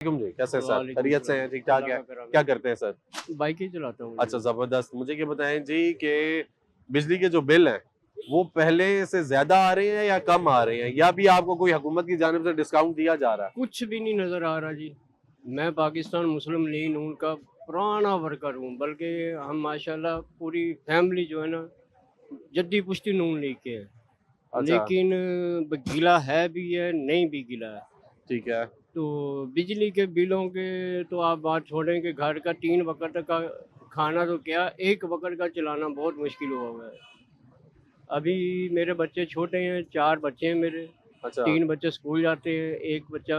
जी कैसे सर? वालेकुम खैरियत से सलाम। हैं? ठीक ठाक अल्लाह है? का करम क्या है। करते हैं सर? बाइक ही चलाता हूँ अच्छा जी। जबरदस्त। मुझे ये बताएं जी कि बिजली के जो बिल हैं वो पहले से ज्यादा आ रहे हैं या कम आ रहे हैं, या भी आपको कोई हुकूमत की जानिब से डिस्काउंट दिया जा रहा है? कुछ भी नहीं नज़र आ रहा जी। मैं पाकिस्तान मुस्लिम लीग नून का पुराना वर्कर हूँ, बल्कि हम माशाल्लाह पूरी फैमिली जो है ना जद्दी पुश्ती नून लीग के हैं। अच्छा। लेकिन गिला है भी है, नहीं भी गिला है। ठीक है। तो बिजली के बिलों के तो आप बात छोड़ें कि घर का 3 वक़्त का खाना तो क्या 1 वक़्त का चलाना बहुत मुश्किल हुआ हुआ है। अभी मेरे बच्चे छोटे हैं, 4 बच्चे हैं मेरे। अच्छा। 3 बच्चे स्कूल जाते हैं, 1 बच्चा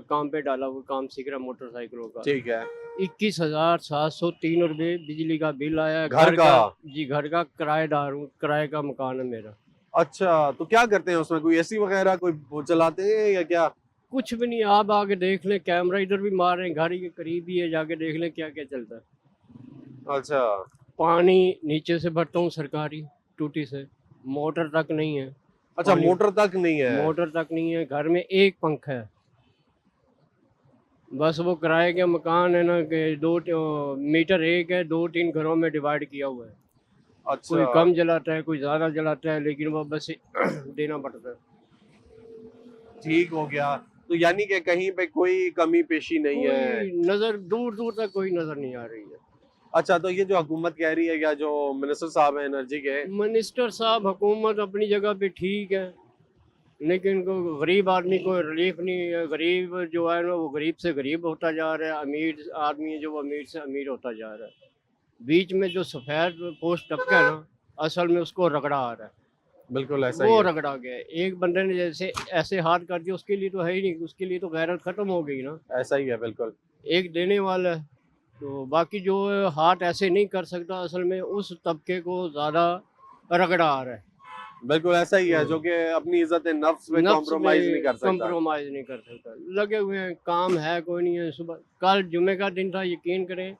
काम पे डाला हुआ, काम सीख रहा है मोटरसाइकिलों का। ठीक है। 21,703 रुपए बिजली का बिल आया है। घर घर का? का जी, घर का किराएदार हूँ, किराए का मकान है मेरा। अच्छा, तो क्या करते हैं उसमें? कोई एसी वगैरह कोई वो चलाते हैं या क्या? कुछ भी नहीं, आप आके देख लें, कैमरा इधर भी मार रहे हैं, घर के करीब ही है, जाके देख लें क्या-क्या चलता है। अच्छा। पानी नीचे से भरता हूँ सरकारी टूटी से, मोटर तक नहीं है। अच्छा, पानी मोटर तक नहीं है? मोटर तक नहीं है, घर में 1 पंखा है। बस वो किराए के मकान है ना कि मीटर एक है, 2-3 घरों में डिवाइड किया हुआ है। अच्छा। कोई कम जलाता है, कोई ज़्यादा जलाता है, लेकिन वो बस देना पड़ता है। ठीक हो गया। तो यानी कि कहीं पे कोई कमी पेशी नहीं है? कोई नज़र दूर-दूर तक कोई नज़र नहीं आ रही है। अच्छा, तो ये जो हुकूमत कह रही है या जो मिनिस्टर साहब हैं एनर्जी के? मिनिस्टर साहब हुकूमत अपनी जगह पे ठीक है, लेकिन को गरीब आदमी को रिलीफ नहीं है। गरीब जो है ना वो गरीब से गरीब होता जा रहा है, अमीर आदमी है जो वो अमीर से अमीर होता जा रहा है। बीच में जो सफ़ेद पोस्ट टपका है ना, असल में उसको रगड़ा आ रहा है। बिल्कुल ऐसा ही वो है। रगड़ा गया है। एक बंदे ने जैसे ऐसे हाथ कर दिया, उसके लिए तो है ही नहीं, उसके लिए तो गैरत ख़त्म हो गई ना। ऐसा ही है बिल्कुल। एक देने वाला है, तो बाकी जो हाथ ऐसे नहीं कर सकता, असल में उस तबके को ज़्यादा रगड़ा आ रहा है। बिल्कुल ऐसा ही है, जो तो कि अपनी इज्जत नफ्स पे नफ्स कॉम्प्रोमाइज नहीं में कर सकता। कंप्रोमाइज़ नहीं कर सकता। लगे हुए हैं, काम है कोई नहीं है। सुबह कल जुमे का दिन था, यकीन करें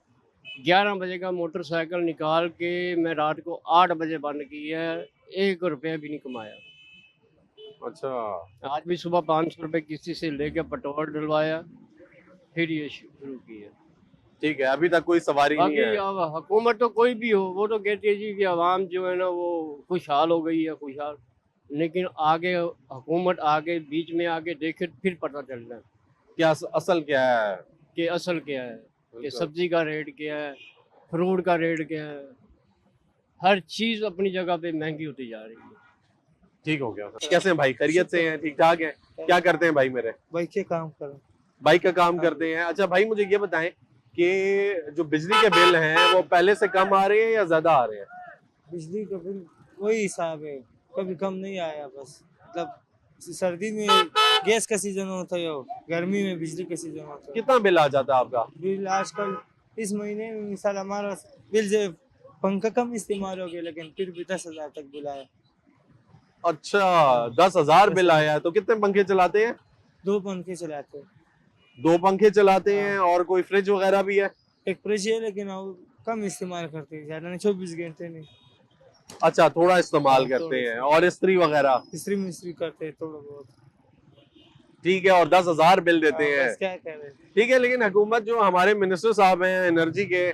11 बजे का मोटरसाइकिल निकाल के मैं रात को 8 बजे बंद की है, 1 रुपया भी नहीं कमाया। अच्छा। आज भी सुबह 500 रुपये किसी से लेके पेट्रोल डलवाया, फिर ये शुरू किया। ठीक है, अभी तक कोई सवारी नहीं बाकी है? अब हुकूमत तो कोई भी हो, वो तो कहती है जी कि आवाम जो है ना वो खुशहाल हो गई है, खुशहाल। लेकिन आगे हुकूमत आगे बीच में आके देखे फिर पता चलता है क्या असल क्या है? कि असल क्या है, कि बिल्कुल। सब्जी का रेट क्या है, फ्रूट का रेट क्या है। हर चीज़ अपनी जगह पे महंगी होती जा रही है। ठीक हो गया। कैसे हैं भाई? खैरियत से हैं? ठीक ठाक हैं? क्या करते हैं भाई मेरे? बाइक के काम करो। बाइक का काम करते हैं। अच्छा भाई, मुझे ये बताएं कि जो बिजली के बिल हैं वो पहले से कम आ रहे हैं या ज्यादा आ रहे हैं? बिजली का बिल वही हिसाब है, कभी कम नहीं आया। बस मतलब सर्दी में गैस का सीजन होता है और गर्मी में बिजली का सीजन होता है। कितना बिल आ जाता है आपका? बिल आजकल इस महीने में मिसाल हमारा बिल जो पंखा कम इस्तेमाल हो गया, लेकिन फिर भी 10,000 तक बिल आया। अच्छा, 10,000 बिल आया है। तो कितने पंखे चलाते हैं? 2 पंखे चलाते हैं। 2 पंखे चलाते हैं, हाँ। और कोई फ्रिज वगैरह भी है? एक फ्रिज है, लेकिन वो कम इस्तेमाल करते हैं, ज्यादा नहीं, 24 घंटे नहीं। अच्छा, थोड़ा इस्तेमाल हाँ, करते हैं। थोड़ा और इस्त्री वगैरह? इस्त्री मिस्त्री करते हैं थोड़ा बहुत। ठीक है, और 10,000 बिल देते हाँ, हैं? बस क्या कह रहे हैं। ठीक है, लेकिन हुकूमत जो हमारे मिनिस्टर साहब हैं एनर्जी के,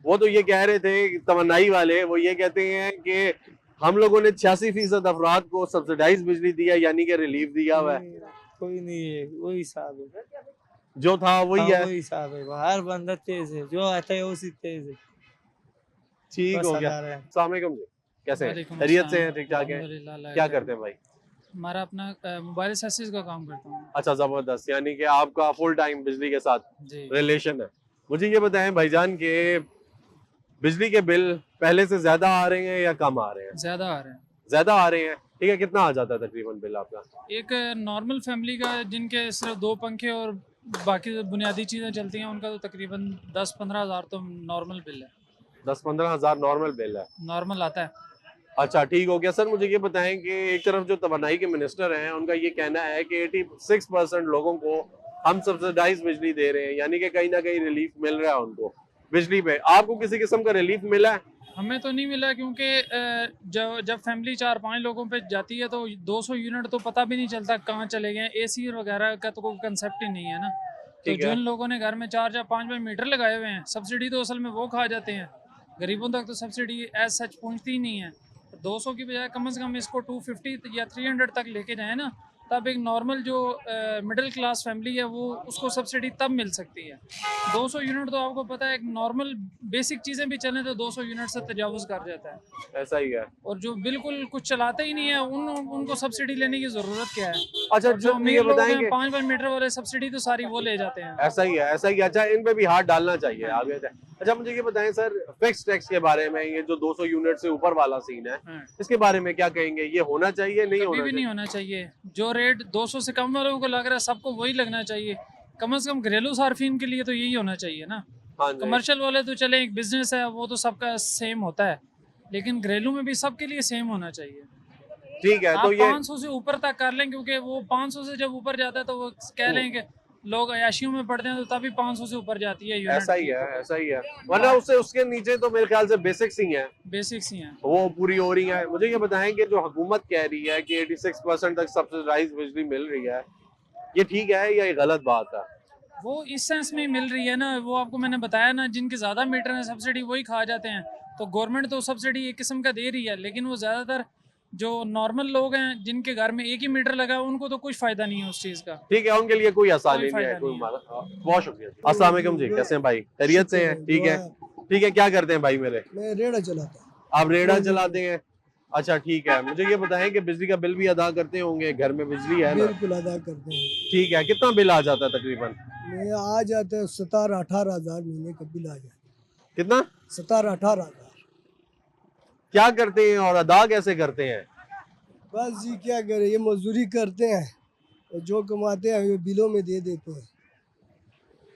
वो तो ये कह रहे थे, तमन्नाई वाले, वो ये कहते हैं कि हम लोगों ने 86% अफराद को सब्सिडाइज बिजली दिया, यानी कि रिलीफ दिया हुआ है। नहीं, कोई नहीं है, वही हिसाब है। जो था वही हाँ, है। वही हिसाब है, हर बंदा तेज है, जो आता है उसी तेज है। ठीक बस हो गया। हज़ार है। अस्सलाम वालेकुम जी, कैसे हैं? वालेकुम खैरियत से अस्सलाम, हैं? ठीक ठाक हैं? अल्हम्दुलिल्लाह, अल्लाह क्या का करते हैं भाई? हमारा अपना मोबाइल एक्सेसरीज का काम करता हूँ। अच्छा जबरदस्त, यानी कि आपका फुल टाइम बिजली के साथ जी। रिलेशन है। मुझे ये बताएं भाईजान के बिजली के बिल पहले से ज्यादा आ रहे हैं या कम आ रहे हैं? ज़्यादा आ रहे हैं। ज्यादा आ रहे हैं। ठीक है, कितना आ जाता है तकरीबन बिल आपका? एक नॉर्मल फैमिली का जिनके सिर्फ 2 पंखे और बाकी जो बुनियादी चीज़ें चलती हैं उनका तो तकरीबन 10-15 हज़ार तो नॉर्मल बिल है, 10-15 हजार नॉर्मल बिल है। नॉर्मल आता है। अच्छा ठीक हो गया। सर मुझे ये बताएं कि एक तरफ जो तवानाई के मिनिस्टर हैं उनका ये कहना है कि 86% लोगों को हम सब्सिडाइज बिजली दे रहे हैं, यानी कि कहीं ना कहीं रिलीफ मिल रहा है उनको बिजली पे। आपको किसी किस्म का रिलीफ मिला है? हमें तो नहीं मिला, क्योंकि जब फैमिली 4-5 लोगों पे जाती है तो 200 यूनिट तो पता भी नहीं चलता कहाँ चले गए। एसी वगैरह का तो कोई कंसेप्ट ही नहीं है ना। तो ठीक है। जिन लोगों ने घर में 4 5 मीटर लगाए हुए हैं, सब्सिडी तो असल में वो खा जाते हैं, गरीबों तक तो सब्सिडी एज सच पहुंचती ही नहीं है। 200 की बजाय कम से कम इसको 250 या 300 तक लेके जाए ना, तब एक नॉर्मल जो मिडिल क्लास फैमिली है वो उसको सब्सिडी तब मिल सकती है। 200 यूनिट तो आपको पता है, एक नॉर्मल बेसिक चीज़ें भी चलें तो 200 यूनिट से तजावुज़ कर जाता है। ऐसा ही है। और जो बिल्कुल कुछ चलाते ही नहीं है उनको सब्सिडी लेने की ज़रूरत क्या है? अच्छा, और जो ये अमीर लोग हैं बताएंगे 5 मीटर वाले सब्सिडी तो सारी वो ले जाते हैं। ऐसा ही है, ऐसा ही है। अच्छा, इन पे भी हाथ डालना चाहिए आगे जाए। अच्छा, मुझे ये बताएं सर, फिक्स टैक्स के बारे में, ये जो 200 यूनिट से ऊपर वाला सीन है, हाँ। इसके बारे में क्या कहेंगे? ये होना चाहिए, नहीं कभी होना भी नहीं चाहिए? होना चाहिए। जो रेट 200 से कम वालों को लग रहा है सबको वही लगना चाहिए। कम से कम घरेलू सार्फिन के लिए तो यही होना चाहिए ना। हाँ जी। कमर्शियल वाले तो चले, एक बिजनेस है वो तो सबका सेम होता है, लेकिन घरेलू में भी सबके लिए सेम होना चाहिए। ठीक है, आप तो ये 500 से ऊपर तक कर लें, क्योंकि वो 500 से जब ऊपर जाता है तो वो कह लें कि लोग अयाशियों में पड़ते हैं, तो तभी 500 से ऊपर जाती है यूनिट। ऐसा ही है, ऐसा ही है। वरना उससे उसके नीचे तो मेरे ख्याल से बेसिक्स ही हैं, बेसिक्स ही हैं। वो पूरी हो रही है। मुझे ये बताएं कि जो हुकूमत कह रही है कि 86% तक सब्सिडाइज बिजली मिल रही है, ये ठीक है या ये गलत बात है? वो इस सेंस में मिल रही है ना, वो आपको मैंने बताया ना, जिनके ज़्यादा मीटर हैं सब्सिडी वही खा जाते हैं। तो गवर्नमेंट तो सब्सिडी एक किस्म का दे रही है, लेकिन वो ज़्यादातर जो नॉर्मल लोग हैं जिनके घर में एक ही मीटर लगा है उनको तो कुछ फ़ायदा नहीं है उस चीज़ का। ठीक है, उनके लिए कोई आसानी कोई नहीं है, फायदा कोई नहीं है। बहुत शुक्रिया। अस्सलाम वालेकुम जी, कैसे हैं भाई? खैरियत से हैं? ठीक है, ठीक है। क्या करते हैं भाई मेरे? मैं रेड़ा चलाता हूँ। आप रेड़ा चलाते हैं? अच्छा, ठीक है। मुझे ये बताएं कि बिजली का बिल भी अदा करते होंगे, घर में बिजली है ना? बिल्कुल अदा करते हैं। ठीक है, कितना बिल आ जाता है तकरीबन? मैं आ जाते हैं 17-18 हजार महीने का बिल आ जाता है। कितना? 17-18 हजार। क्या करते हैं और अदा कैसे करते हैं? बस जी क्या करें, ये मजदूरी करते हैं और जो कमाते हैं वो बिलों में दे देते हैं।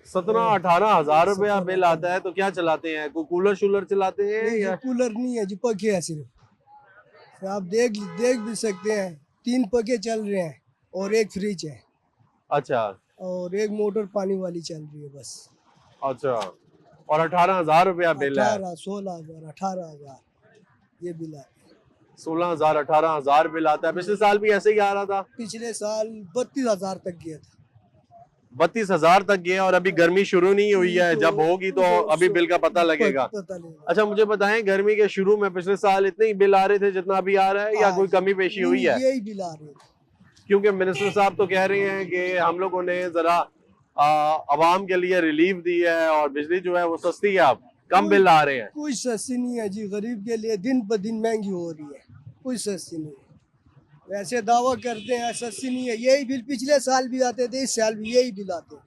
17-18 हजार रुपया बिल आता है, तो क्या चलाते हैं? कोई कूलर शूलर चलाते हैं नहीं, या? ये कूलर नहीं है जी, पखे है सिर्फ। आप देख भी सकते हैं, 3 पखे चल रहे हैं और एक फ्रिज है अच्छा और एक मोटर पानी वाली चल रही है बस। अच्छा, और 18,000 रुपया बिल है? 18, 16 हजार, 18 हजार ये बिल आता है। 16,000 18,000 बिल आता है। पिछले साल भी ऐसे ही आ रहा था? पिछले साल 32 हजार तक गया था। 32,000 तक गया, और अभी गर्मी शुरू नहीं हुई है। जब होगी तो अभी बिल का पता लगेगा। पता लगेगा। अच्छा, मुझे बताएं, गर्मी के शुरू में पिछले साल इतने ही बिल आ रहे थे जितना अभी आ रहा है, या कोई कमी पेशी हुई है? यही बिल आ रहे थे। क्योंकि मिनिस्टर साहब तो कह रहे हैं कि हम लोगों ने जरा आवाम के लिए रिलीफ दी है और बिजली जो है वो सस्ती है, अब कम बिल आ रहे हैं। कोई सस्ती नहीं है जी, गरीब के लिए दिन ब दिन महंगी हो रही है, कोई सस्ती नहीं है। वैसे दावा करते हैं सस्ती नहीं है, यही बिल पिछले साल भी आते थे, इस साल भी यही बिल आते हैं।